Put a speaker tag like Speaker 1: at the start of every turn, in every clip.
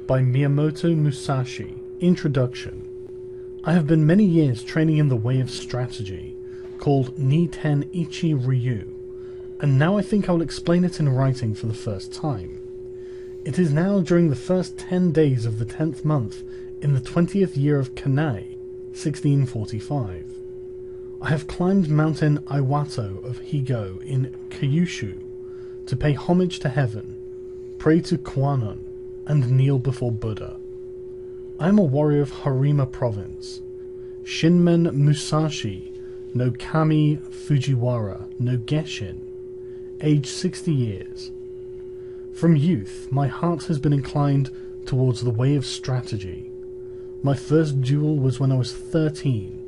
Speaker 1: by Miyamoto Musashi. Introduction. I have been many years training in the way of strategy, called Ni-ten Ichi Ryu, and now I think I will explain it in writing for the first time. It is now during the first 10 days of the 10th month in the 20th year of Kanai, 1645. I have climbed Mountain Iwato of Higo in Kyushu to pay homage to heaven, pray to Kwannon, and kneel before Buddha. I am a warrior of Harima Province, Shinmen Musashi no Kami Fujiwara no Geshin, age 60 years. From youth, my heart has been inclined towards the way of strategy. My first duel was when I was 13.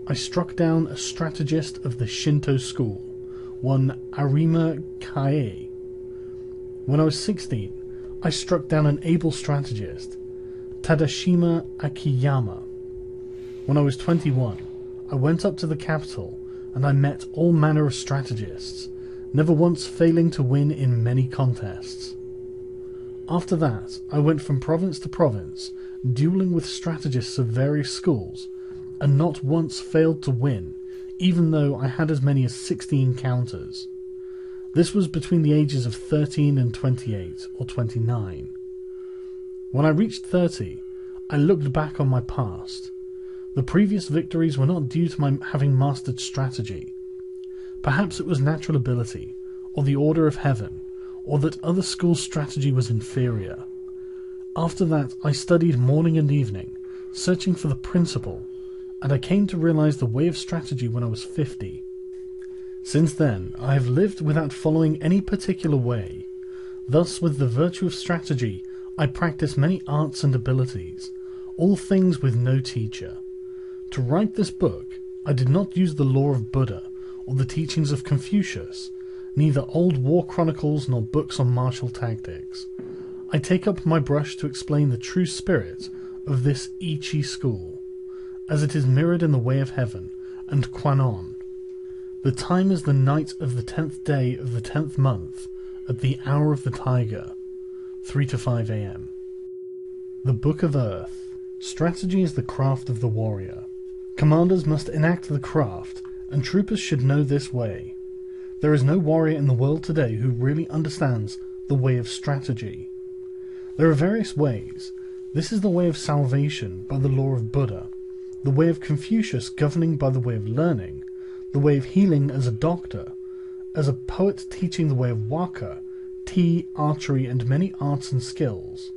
Speaker 1: I struck down a strategist of the Shinto school, one Arima Kae. When I was 16, I struck down an able strategist, Tadashima Akiyama. When I was 21, I went up to the capital and I met all manner of strategists, never once failing to win in many contests. After that, I went from province to province, dueling with strategists of various schools, and not once failed to win, even though I had as many as 16 counters. This was between the ages of 13 and 28 or 29. When I reached 30, I looked back on my past. The previous victories were not due to my having mastered strategy. Perhaps it was natural ability, or the order of heaven, or that other schools' strategy was inferior. After that, I studied morning and evening, searching for the principle, and I came to realize the way of strategy when I was 50. Since then, I have lived without following any particular way. Thus, with the virtue of strategy, I practice many arts and abilities, all things with no teacher. To write this book, I did not use the law of Buddha or the teachings of Confucius, neither old war chronicles nor books on martial tactics. I take up my brush to explain the true spirit of this Ichi school, as it is mirrored in the way of heaven and Kwannon. The time is the night of the 10th day of the 10th month, at the hour of the tiger, 3 to 5 a.m. The Book of Earth. Strategy is the craft of the warrior. Commanders must enact the craft, and troopers should know this way. There is no warrior in the world today who really understands the way of strategy. There are various ways. This is the way of salvation by the law of Buddha, the way of Confucius governing by the way of learning, the way of healing as a doctor, as a poet teaching the way of waka, tea, archery, and many arts and skills.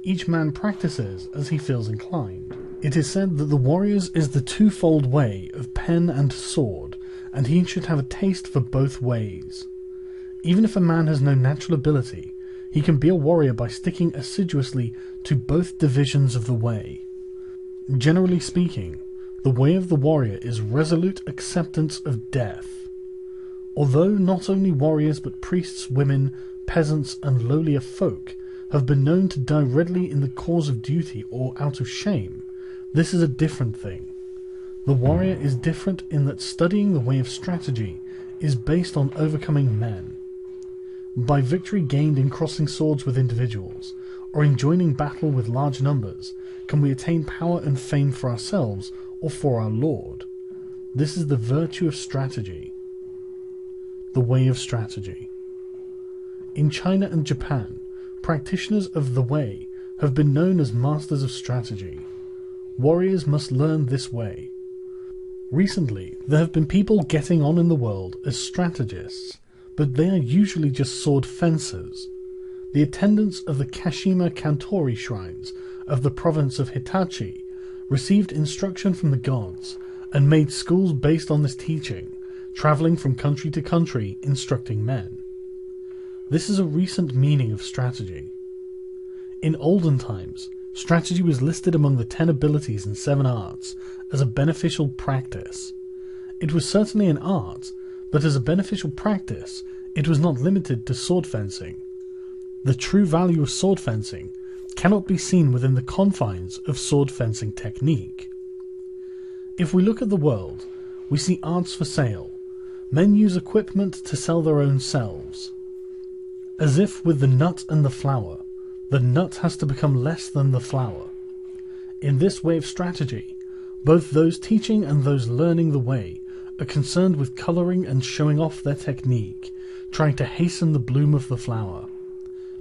Speaker 1: Each man practices as he feels inclined. It is said that the warrior's is the twofold way of pen and sword, and he should have a taste for both ways. Even if a man has no natural ability, he can be a warrior by sticking assiduously to both divisions of the way. Generally speaking, the way of the warrior is resolute acceptance of death. Although not only warriors but priests, women, peasants, and lowlier folk have been known to die readily in the cause of duty or out of shame, this is a different thing. The warrior is different in that studying the way of strategy is based on overcoming men. By victory gained in crossing swords with individuals, or in joining battle with large numbers, can we attain power and fame for ourselves or for our Lord. This is the virtue of strategy. The way of strategy. In China and Japan, practitioners of the way have been known as masters of strategy. Warriors must learn this way. Recently, there have been people getting on in the world as strategists, but they are usually just sword fencers. The attendants of the Kashima Kantori shrines of the province of Hitachi received instruction from the gods and made schools based on this teaching, travelling from country to country instructing men. This is a recent meaning of strategy. In olden times, strategy was listed among the 10 abilities and 7 arts as a beneficial practice. It was certainly an art, but as a beneficial practice, it was not limited to sword fencing. The true value of sword fencing cannot be seen within the confines of sword fencing technique. If we look at the world, we see arts for sale. Men use equipment to sell their own selves. As if with the nut and the flower, The nut has to become less than the flour. In this way of strategy, both those teaching and those learning the way are concerned with colouring and showing off their technique, trying to hasten the bloom of the flower.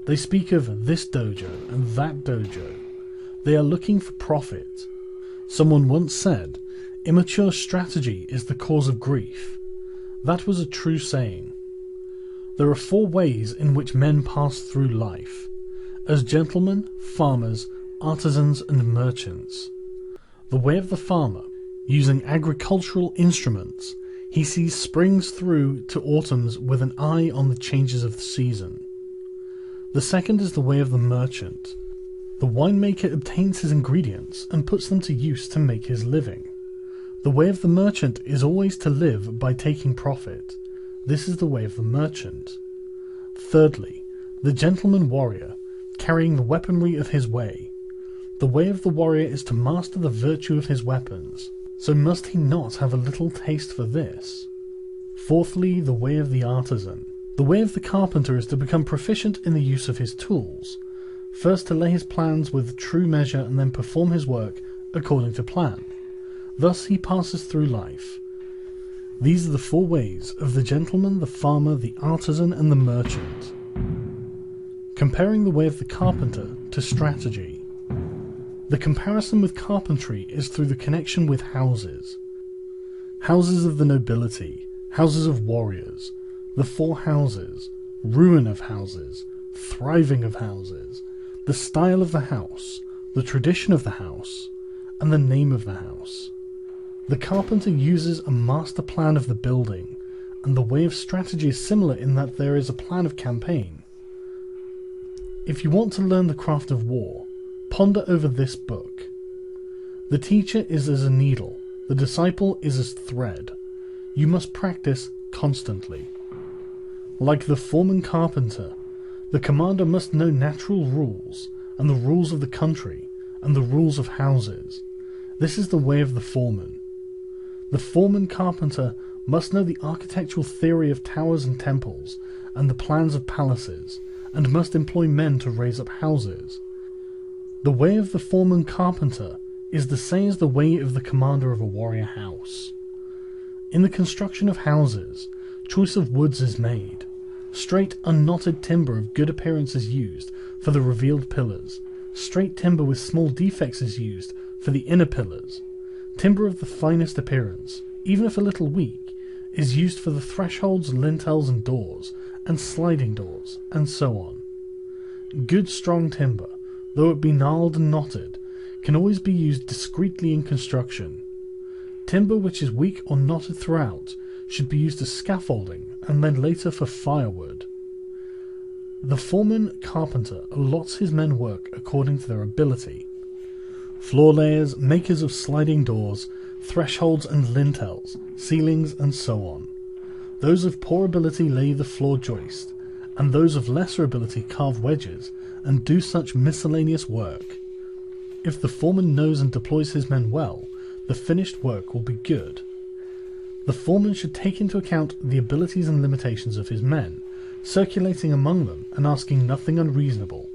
Speaker 1: They speak of this dojo and that dojo. They are looking for profit. Someone once said, "Immature strategy is the cause of grief." That was a true saying. There are 4 ways in which men pass through life: as gentlemen, farmers, artisans, and merchants. The way of the farmer, using agricultural instruments, he sees springs through to autumns with an eye on the changes of the season. The second is the way of the merchant. The winemaker obtains his ingredients and puts them to use to make his living. The way of the merchant is always to live by taking profit. This is the way of the merchant. Thirdly, the gentleman warrior, carrying the weaponry of his way. The way of the warrior is to master the virtue of his weapons, so must he not have a little taste for this? Fourthly, the way of the artisan. The way of the carpenter is to become proficient in the use of his tools, first to lay his plans with true measure and then perform his work according to plan. Thus he passes through life. These are the 4 ways of the gentleman, the farmer, the artisan, and the merchant. Comparing the way of the carpenter to strategy. The comparison with carpentry is through the connection with houses. Houses of the nobility, houses of warriors, the 4 houses, ruin of houses, thriving of houses, the style of the house, the tradition of the house, and the name of the house. The carpenter uses a master plan of the building, and the way of strategy is similar in that there is a plan of campaign. If you want to learn the craft of war, ponder over this book. The teacher is as a needle, the disciple is as thread. You must practice constantly. Like the foreman carpenter, the commander must know natural rules, and the rules of the country, and the rules of houses. This is the way of the foreman. The foreman carpenter must know the architectural theory of towers and temples, and the plans of palaces, and must employ men to raise up houses. The way of the foreman carpenter is the same as the way of the commander of a warrior house. In the construction of houses, choice of woods is made. Straight, unknotted timber of good appearance is used for the revealed pillars. Straight timber with small defects is used for the inner pillars. Timber of the finest appearance, even if a little weak, is used for the thresholds, lintels, and doors, and sliding doors, and so on. Good strong timber, though it be gnarled and knotted, can always be used discreetly in construction. Timber which is weak or knotted throughout should be used as scaffolding, and then later for firewood. The foreman carpenter allots his men work according to their ability. Floor layers, makers of sliding doors, thresholds and lintels, ceilings, and so on. Those of poor ability lay the floor joist, and those of lesser ability carve wedges, and do such miscellaneous work. If the foreman knows and deploys his men well, the finished work will be good. The foreman should take into account the abilities and limitations of his men, circulating among them and asking nothing unreasonable.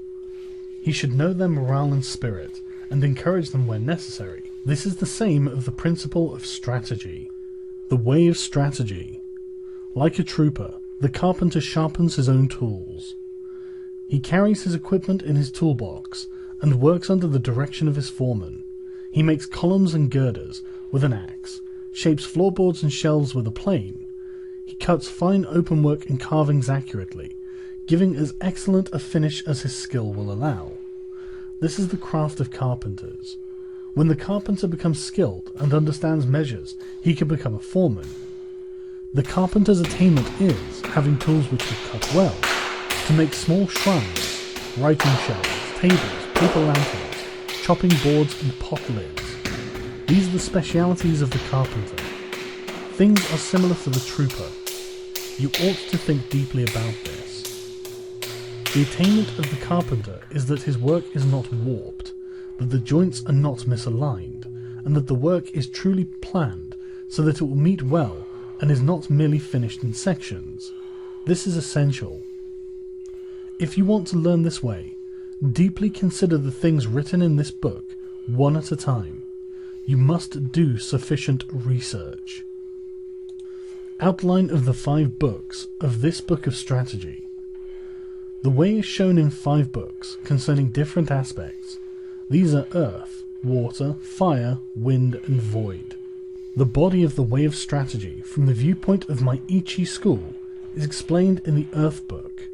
Speaker 1: He should know their morale and spirit, and encourage them where necessary. This is the same of the principle of strategy. The way of strategy. Like a trooper, the carpenter sharpens his own tools. He carries his equipment in his toolbox, and works under the direction of his foreman. He makes columns and girders with an axe, shapes floorboards and shelves with a plane. He cuts fine openwork and carvings accurately, giving as excellent a finish as his skill will allow. This is the craft of carpenters. When the carpenter becomes skilled and understands measures, he can become a foreman. The carpenter's attainment is, having tools which will cut well, to make small shrines, writing shelves, tables, paper lanterns, chopping boards and pot lids. These are the specialities of the carpenter. Things are similar for the trooper. You ought to think deeply about this. The attainment of the carpenter is that his work is not warped, that the joints are not misaligned, and that the work is truly planned so that it will meet well and is not merely finished in sections. This is essential. If you want to learn this way, Deeply consider the things written in this book, one at a time. You must do sufficient research. Outline of the 5 books of this book of strategy. The way is shown in 5 books concerning different aspects. These are earth, water, fire, wind, and void. The body of the way of strategy from the viewpoint of my Ichi school is explained in the earth book.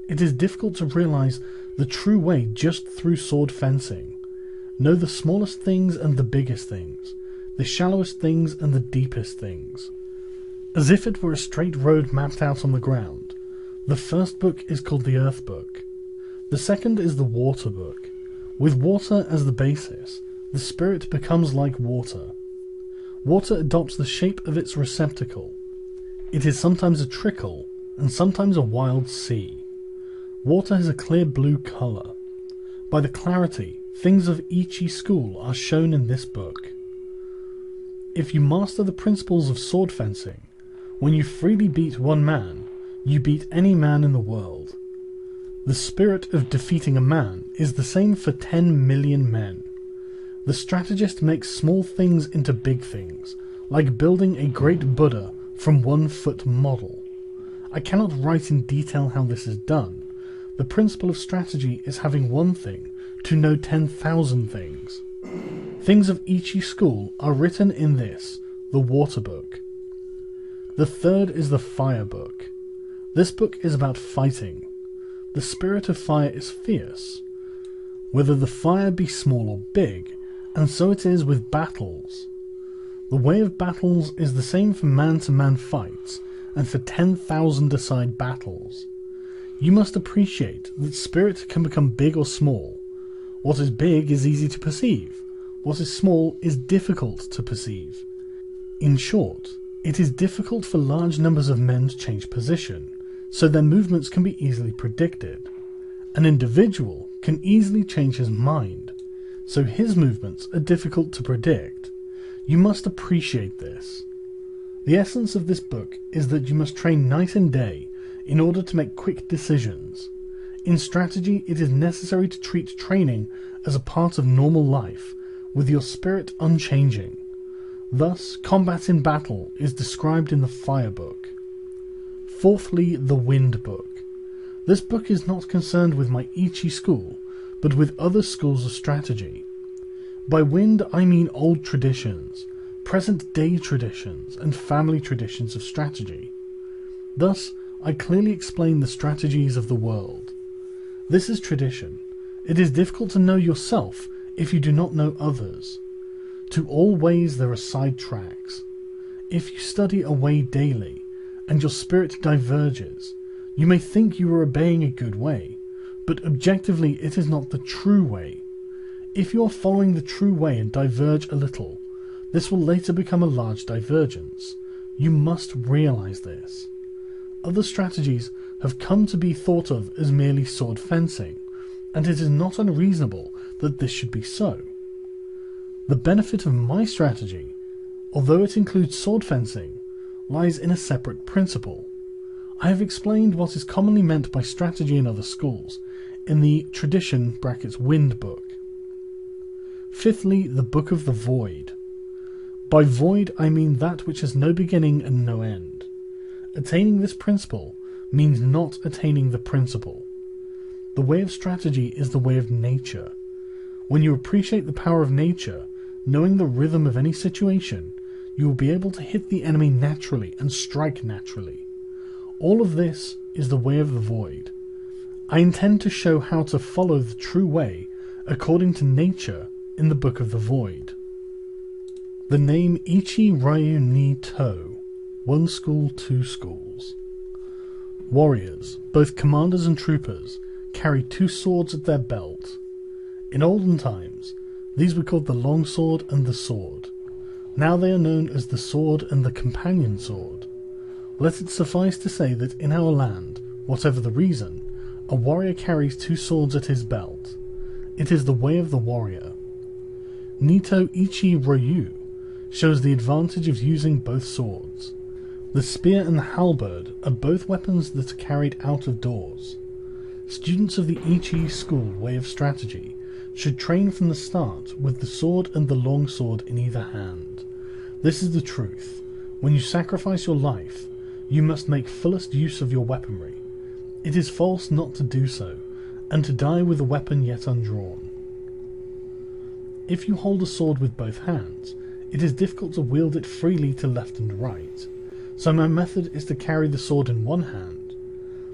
Speaker 1: It is difficult to realize the true way just through sword fencing. Know the smallest things and the biggest things, the shallowest things and the deepest things. As if it were a straight road mapped out on the ground. The first book is called the Earth Book. The second is the Water Book. With water as the basis, the spirit becomes like water. Water adopts the shape of its receptacle. It is sometimes a trickle, and sometimes a wild sea. Water has a clear blue colour. By the clarity, things of Ichi school are shown in this book. If you master the principles of sword fencing, when you freely beat one man, you beat any man in the world. The spirit of defeating a man is the same for 10 million men. The strategist makes small things into big things, like building a great Buddha from 1-foot model. I cannot write in detail how this is done. The principle of strategy is having one thing to know 10,000 things. Things of Ichi school are written in this, the Water Book. The third is the Fire Book. This book is about fighting. The spirit of fire is fierce, whether the fire be small or big, and so it is with battles. The way of battles is the same for man-to-man fights, and for 10,000-a-side battles. You must appreciate that spirit can become big or small. What is big is easy to perceive. What is small is difficult to perceive. In short, it is difficult for large numbers of men to change position, so their movements can be easily predicted. An individual can easily change his mind, so his movements are difficult to predict. You must appreciate this. The essence of this book is that you must train night and day in order to make quick decisions. In strategy, it is necessary to treat training as a part of normal life, with your spirit unchanging. Thus, combat in battle is described in the Fire Book. Fourthly, the Wind Book. This book is not concerned with my Ichi school, but with other schools of strategy. By wind I mean old traditions, present-day traditions, and family traditions of strategy. Thus, I clearly explain the strategies of the world. This is tradition. It is difficult to know yourself if you do not know others. To all ways there are side tracks. If you study a way daily, and your spirit diverges, you may think you are obeying a good way, but objectively it is not the true way. If you are following the true way and diverge a little, this will later become a large divergence. You must realize this. Other strategies have come to be thought of as merely sword fencing, and it is not unreasonable that this should be so. The benefit of my strategy, although it includes sword fencing, lies in a separate principle. I have explained what is commonly meant by strategy in other schools, in the tradition (Wind Book). Fifthly, the Book of the Void. By void I mean that which has no beginning and no end. Attaining this principle means not attaining the principle. The way of strategy is the way of nature. When you appreciate the power of nature, knowing the rhythm of any situation, you will be able to hit the enemy naturally and strike naturally. All of this is the way of the void. I intend to show how to follow the true way according to nature in the Book of the Void. The name Ichi Ryu ni To, one school, two schools. Warriors, both commanders and troopers, carry 2 swords at their belt. In olden times, these were called the long sword and the sword. Now they are known as the sword and the companion sword. Let it suffice to say that in our land, whatever the reason, a warrior carries 2 swords at his belt. It is the way of the warrior. Nito Ichi Ryu shows the advantage of using both swords. The spear and the halberd are both weapons that are carried out of doors. Students of the Ichi school way of strategy should train from the start with the sword and the long sword in either hand. This is the truth. When you sacrifice your life, you must make fullest use of your weaponry. It is false not to do so, and to die with a weapon yet undrawn. If you hold a sword with both hands, it is difficult to wield it freely to left and right, so my method is to carry the sword in one hand.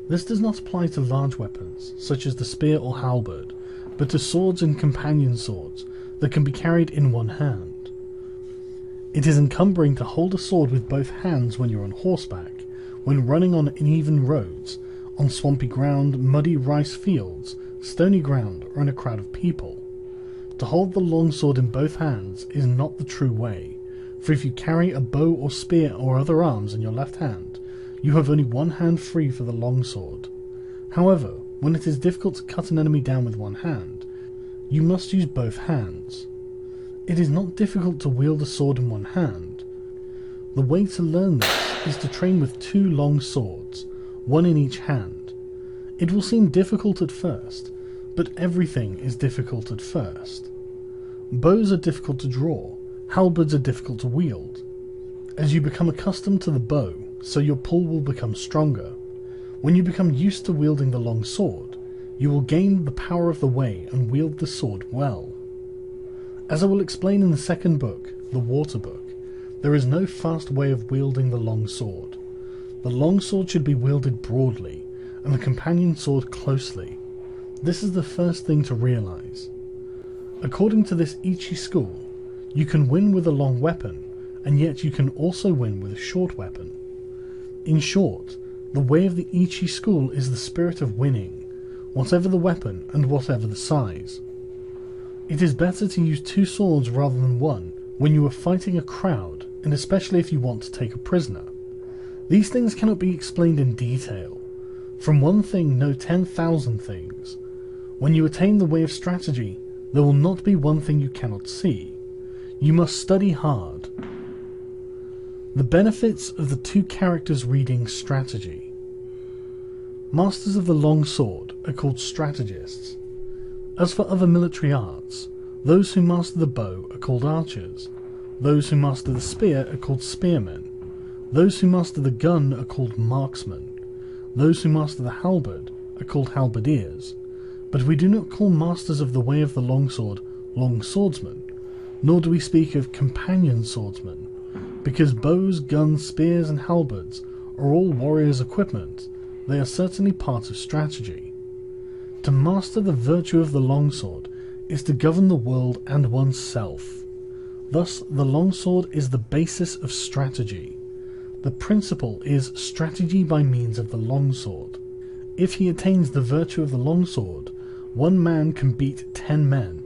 Speaker 1: This does not apply to large weapons, such as the spear or halberd, but to swords and companion swords that can be carried in one hand. It is encumbering to hold a sword with both hands when you're on horseback, when running on uneven roads, on swampy ground, muddy rice fields, stony ground, or in a crowd of people. To hold the long sword in both hands is not the true way, for if you carry a bow or spear or other arms in your left hand, you have only one hand free for the long sword. However, when it is difficult to cut an enemy down with one hand, you must use both hands. It is not difficult to wield a sword in one hand. The way to learn this is to train with 2 long swords, one in each hand. It will seem difficult at first, but everything is difficult at first. Bows are difficult to draw, halberds are difficult to wield. As you become accustomed to the bow, so your pull will become stronger. When you become used to wielding the long sword, you will gain the power of the way and wield the sword well. As I will explain in the second book, the Water Book, there is no fast way of wielding the long sword. The long sword should be wielded broadly, and the companion sword closely. This is the first thing to realize. According to this Ichi school, you can win with a long weapon, and yet you can also win with a short weapon. In short, the way of the Ichi school is the spirit of winning, whatever the weapon and whatever the size. It is better to use 2 swords rather than one when you are fighting a crowd, and especially if you want to take a prisoner. These things cannot be explained in detail. From one thing know 10,000 things. When you attain the way of strategy, there will not be one thing you cannot see. You must study hard. The benefits of the 2 characters reading strategy. Masters of the long sword are called strategists. As for other military arts, those who master the bow are called archers. Those who master the spear are called spearmen. Those who master the gun are called marksmen. Those who master the halberd are called halberdiers. But we do not call masters of the way of the longsword long swordsmen, nor do we speak of companion swordsmen, because bows, guns, spears, and halberds are all warriors' equipment. They are certainly part of strategy. To master the virtue of the longsword is to govern the world and oneself. Thus, the longsword is the basis of strategy. The principle is strategy by means of the longsword. If he attains the virtue of the longsword, one man can beat 10 men.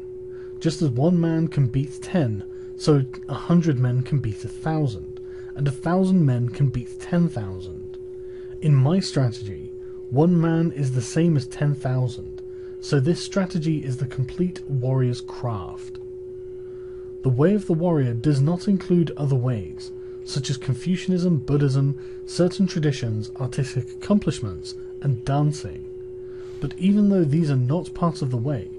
Speaker 1: Just as one man can beat 10, so 100 men can beat 1,000, and 1,000 men can beat 10,000. In my strategy, one man is the same as 10,000, so this strategy is the complete warrior's craft. The way of the warrior does not include other ways, such as Confucianism, Buddhism, certain traditions, artistic accomplishments, and dancing. But even though these are not part of the way,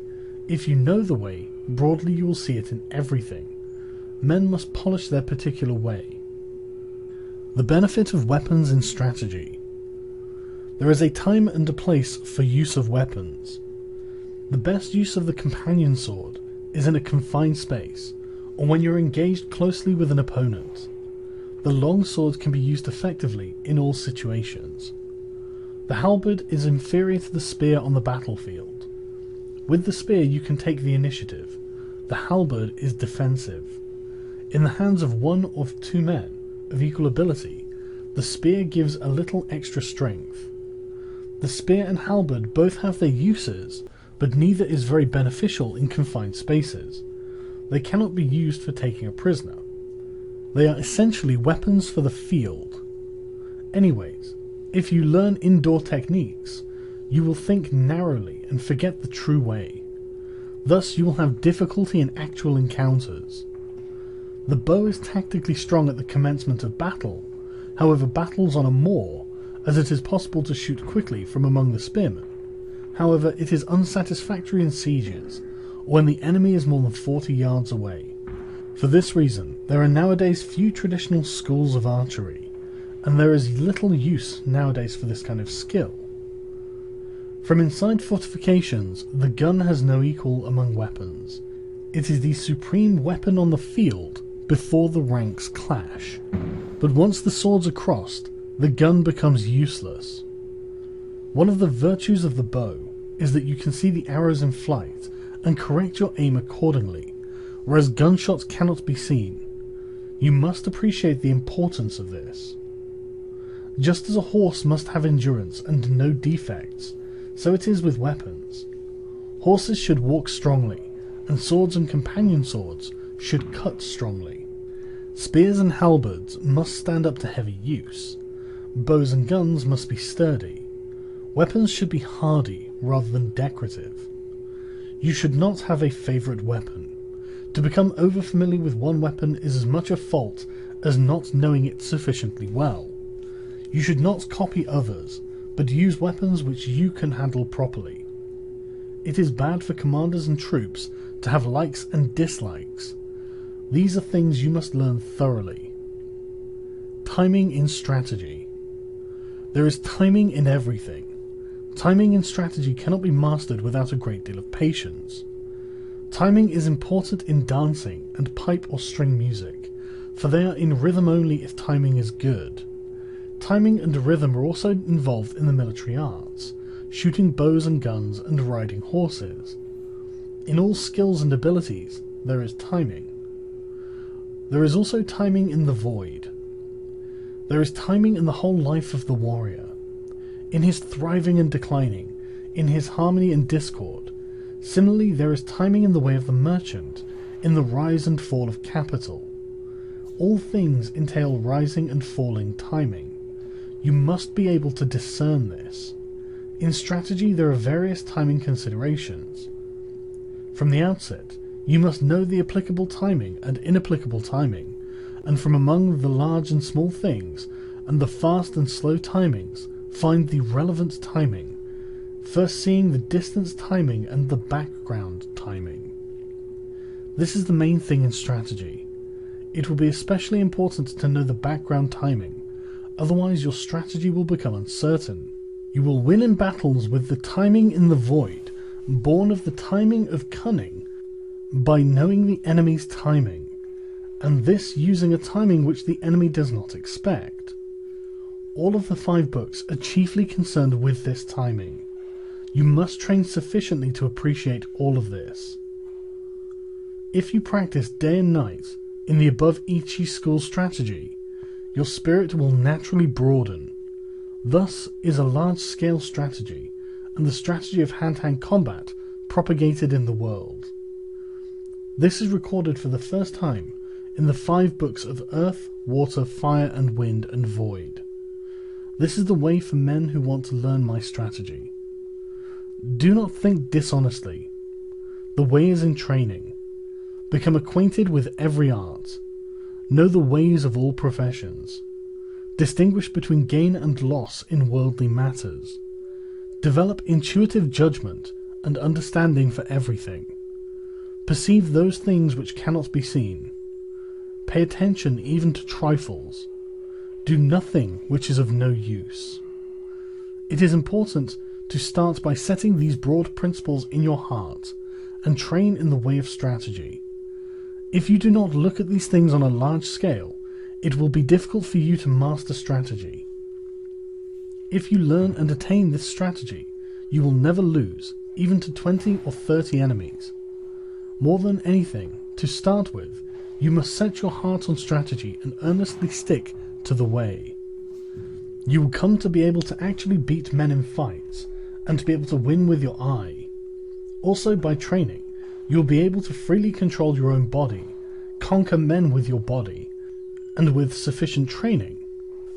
Speaker 1: if you know the way, broadly you will see it in everything. Men must polish their particular way. The benefit of weapons in strategy. There is a time and a place for use of weapons. The best use of the companion sword is in a confined space, or when you're engaged closely with an opponent. The long sword can be used effectively in all situations. The halberd is inferior to the spear on the battlefield. With the spear you can take the initiative. The halberd is defensive. In the hands of 1 or 2 men of equal ability, the spear gives a little extra strength. The spear and halberd both have their uses, but neither is very beneficial in confined spaces. They cannot be used for taking a prisoner. They are essentially weapons for the field. Anyways, if you learn indoor techniques, you will think narrowly and forget the true way. Thus you will have difficulty in actual encounters. The bow is tactically strong at the commencement of battle, however battles on a moor, as it is possible to shoot quickly from among the spearmen. However, it is unsatisfactory in sieges, or when the enemy is more than 40 yards away. For this reason, there are nowadays few traditional schools of archery, and there is little use nowadays for this kind of skill. From inside fortifications, the gun has no equal among weapons. It is the supreme weapon on the field before the ranks clash. But once the swords are crossed, the gun becomes useless. One of the virtues of the bow is that you can see the arrows in flight and correct your aim accordingly, whereas gunshots cannot be seen. You must appreciate the importance of this. Just as a horse must have endurance and no defects, so it is with weapons. Horses should walk strongly, and swords and companion swords should cut strongly. Spears and halberds must stand up to heavy use. Bows and guns must be sturdy. Weapons should be hardy rather than decorative. You should not have a favourite weapon. To become overfamiliar with one weapon is as much a fault as not knowing it sufficiently well. You should not copy others, but use weapons which you can handle properly. It is bad for commanders and troops to have likes and dislikes. These are things you must learn thoroughly. Timing in strategy. There is timing in everything. Timing in strategy cannot be mastered without a great deal of patience. Timing is important in dancing and pipe or string music, for they are in rhythm only if timing is good. Timing and rhythm are also involved in the military arts, shooting bows and guns and riding horses. In all skills and abilities, there is timing. There is also timing in the void. There is timing in the whole life of the warrior, in his thriving and declining, in his harmony and discord. Similarly, there is timing in the way of the merchant, in the rise and fall of capital. All things entail rising and falling timing. You must be able to discern this. In strategy, there are various timing considerations. From the outset, you must know the applicable timing and inapplicable timing, and from among the large and small things, and the fast and slow timings, find the relevant timing, first seeing the distance timing and the background timing. This is the main thing in strategy. It will be especially important to know the background timing, otherwise your strategy will become uncertain. You will win in battles with the timing in the void, born of the timing of cunning, by knowing the enemy's timing, and this using a timing which the enemy does not expect. All of the 5 books are chiefly concerned with this timing. You must train sufficiently to appreciate all of this. If you practice day and night in the above Ichi school strategy, your spirit will naturally broaden. Thus is a large-scale strategy, and the strategy of hand-to-hand combat propagated in the world. This is recorded for the first time in the 5 books of Earth, Water, Fire and Wind and Void. This is the way for men who want to learn my strategy. Do not think dishonestly. The way is in training. Become acquainted with every art. Know the ways of all professions. Distinguish between gain and loss in worldly matters. Develop intuitive judgment and understanding for everything. Perceive those things which cannot be seen. Pay attention even to trifles. Do nothing which is of no use. It is important to start by setting these broad principles in your heart and train in the way of strategy. If you do not look at these things on a large scale, it will be difficult for you to master strategy. If you learn and attain this strategy, you will never lose, even to 20 or 30 enemies. More than anything, to start with, you must set your heart on strategy and earnestly stick to the way. You will come to be able to actually beat men in fights, and to be able to win with your eye. Also, by training, you will be able to freely control your own body, conquer men with your body, and with sufficient training,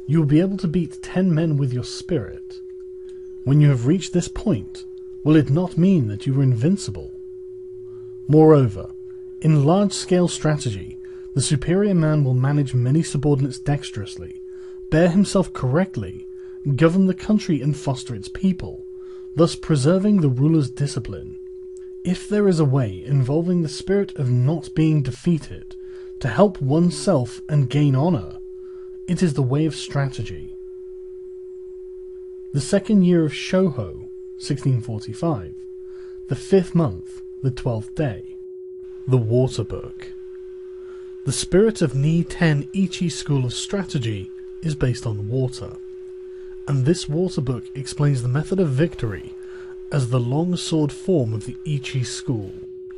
Speaker 1: you will be able to beat 10 men with your spirit. When you have reached this point, will it not mean that you are invincible? Moreover, in large-scale strategy, the superior man will manage many subordinates dexterously, bear himself correctly, govern the country and foster its people, thus preserving the ruler's discipline. If there is a way involving the spirit of not being defeated to help oneself and gain honor, it is the way of strategy. The second year of Shouho, 1645. The 5th month, the 12th day. The Water Book. The spirit of Ni-Ten Ichi school of strategy is based on water, and this water book explains the method of victory as the long sword form of the Ichi school.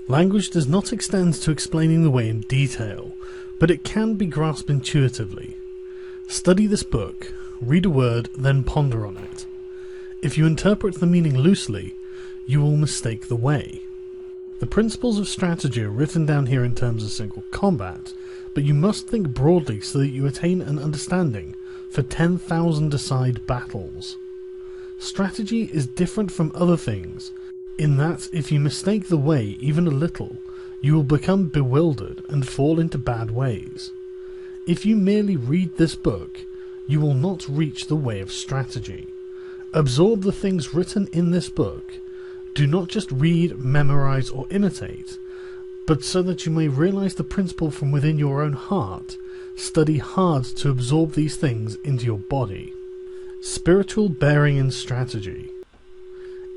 Speaker 1: Language does not extend to explaining the way in detail, but it can be grasped intuitively. Study this book, read a word, then ponder on it. If you interpret the meaning loosely, you will mistake the way. The principles of strategy are written down here in terms of single combat, but you must think broadly so that you attain an understanding for 10,000-a-side battles. Strategy is different from other things, in that if you mistake the way even a little, you will become bewildered and fall into bad ways. If you merely read this book, you will not reach the way of strategy. Absorb the things written in this book. Do not just read, memorize, or imitate, but so that you may realize the principle from within your own heart, study hard to absorb these things into your body. Spiritual bearing in strategy.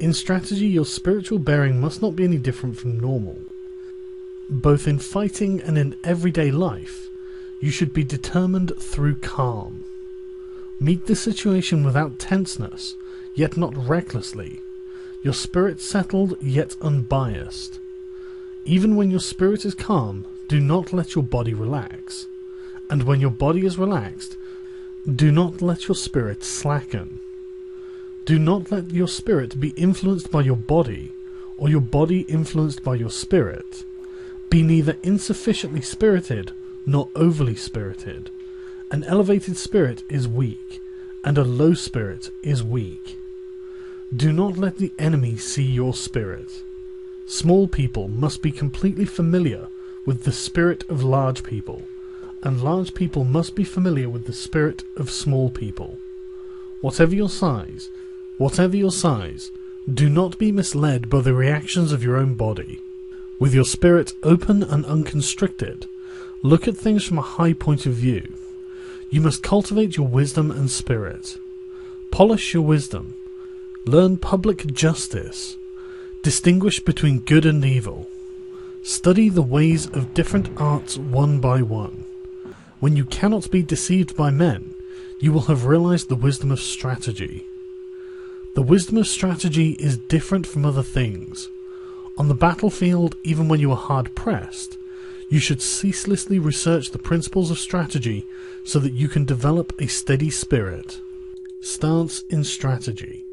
Speaker 1: In strategy, your spiritual bearing must not be any different from normal. Both in fighting and in everyday life, you should be determined through calm. Meet the situation without tenseness, yet not recklessly. Your spirit settled yet unbiased. Even when your spirit is calm, do not let your body relax. And when your body is relaxed, do not let your spirit slacken. Do not let your spirit be influenced by your body, or your body influenced by your spirit. Be neither insufficiently spirited nor overly spirited. An elevated spirit is weak, and a low spirit is weak. Do not let the enemy see your spirit. Small people must be completely familiar with the spirit of large people, and large people must be familiar with the spirit of small people. Whatever your size, do not be misled by the reactions of your own body. With your spirit open and unconstricted, look at things from a high point of view. You must cultivate your wisdom and spirit. Polish your wisdom. Learn public justice. Distinguish between good and evil. Study the ways of different arts one by one. When you cannot be deceived by men, you will have realized the wisdom of strategy. The wisdom of strategy is different from other things. On the battlefield, even when you are hard-pressed, you should ceaselessly research the principles of strategy so that you can develop a steady spirit. Stance in strategy.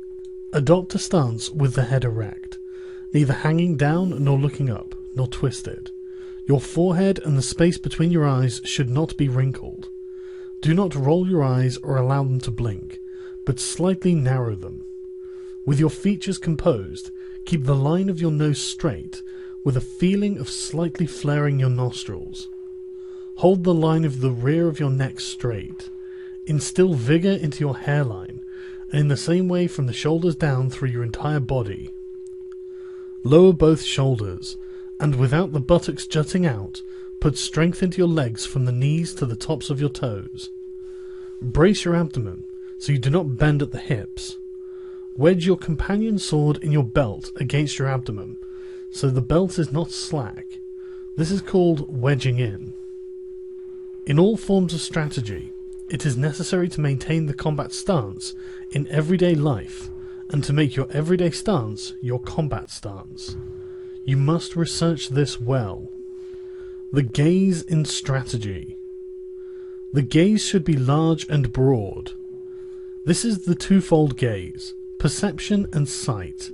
Speaker 1: Adopt a stance with the head erect, neither hanging down nor looking up, nor twisted. Your forehead and the space between your eyes should not be wrinkled. Do not roll your eyes or allow them to blink, but slightly narrow them. With your features composed, keep the line of your nose straight, with a feeling of slightly flaring your nostrils. Hold the line of the rear of your neck straight. Instill vigor into your hairline, and in the same way from the shoulders down through your entire body. Lower both shoulders, and without the buttocks jutting out, put strength into your legs from the knees to the tops of your toes. Brace your abdomen, so you do not bend at the hips. Wedge your companion sword in your belt against your abdomen, so the belt is not slack. This is called wedging in. In all forms of strategy, it is necessary to maintain the combat stance in everyday life, and to make your everyday stance your combat stance. You must research this well. The gaze in strategy. The gaze should be large and broad. This is the twofold gaze, perception and sight.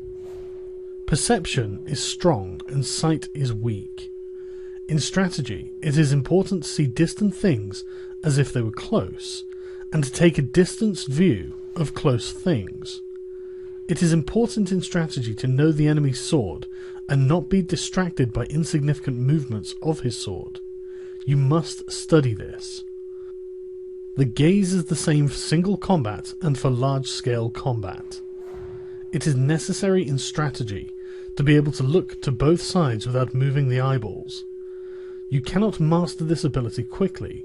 Speaker 1: Perception is strong and sight is weak. In strategy, it is important to see distant things as if they were close, and to take a distanced view of close things. It is important in strategy to know the enemy's sword and not be distracted by insignificant movements of his sword. You must study this. The gaze is the same for single combat and for large-scale combat. It is necessary in strategy to be able to look to both sides without moving the eyeballs. You cannot master this ability quickly.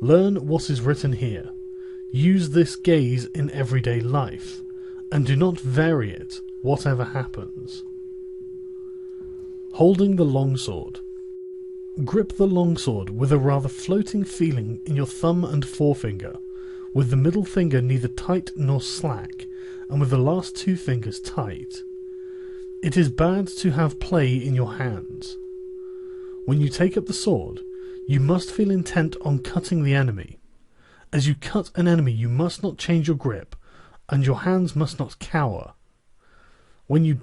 Speaker 1: Learn what is written here. Use this gaze in everyday life, and do not vary it, whatever happens. Holding the longsword. Grip the longsword with a rather floating feeling in your thumb and forefinger, with the middle finger neither tight nor slack, and with the last two fingers tight. It is bad to have play in your hands. When you take up the sword, you must feel intent on cutting the enemy. As you cut an enemy, you must not change your grip, and your hands must not cower. When you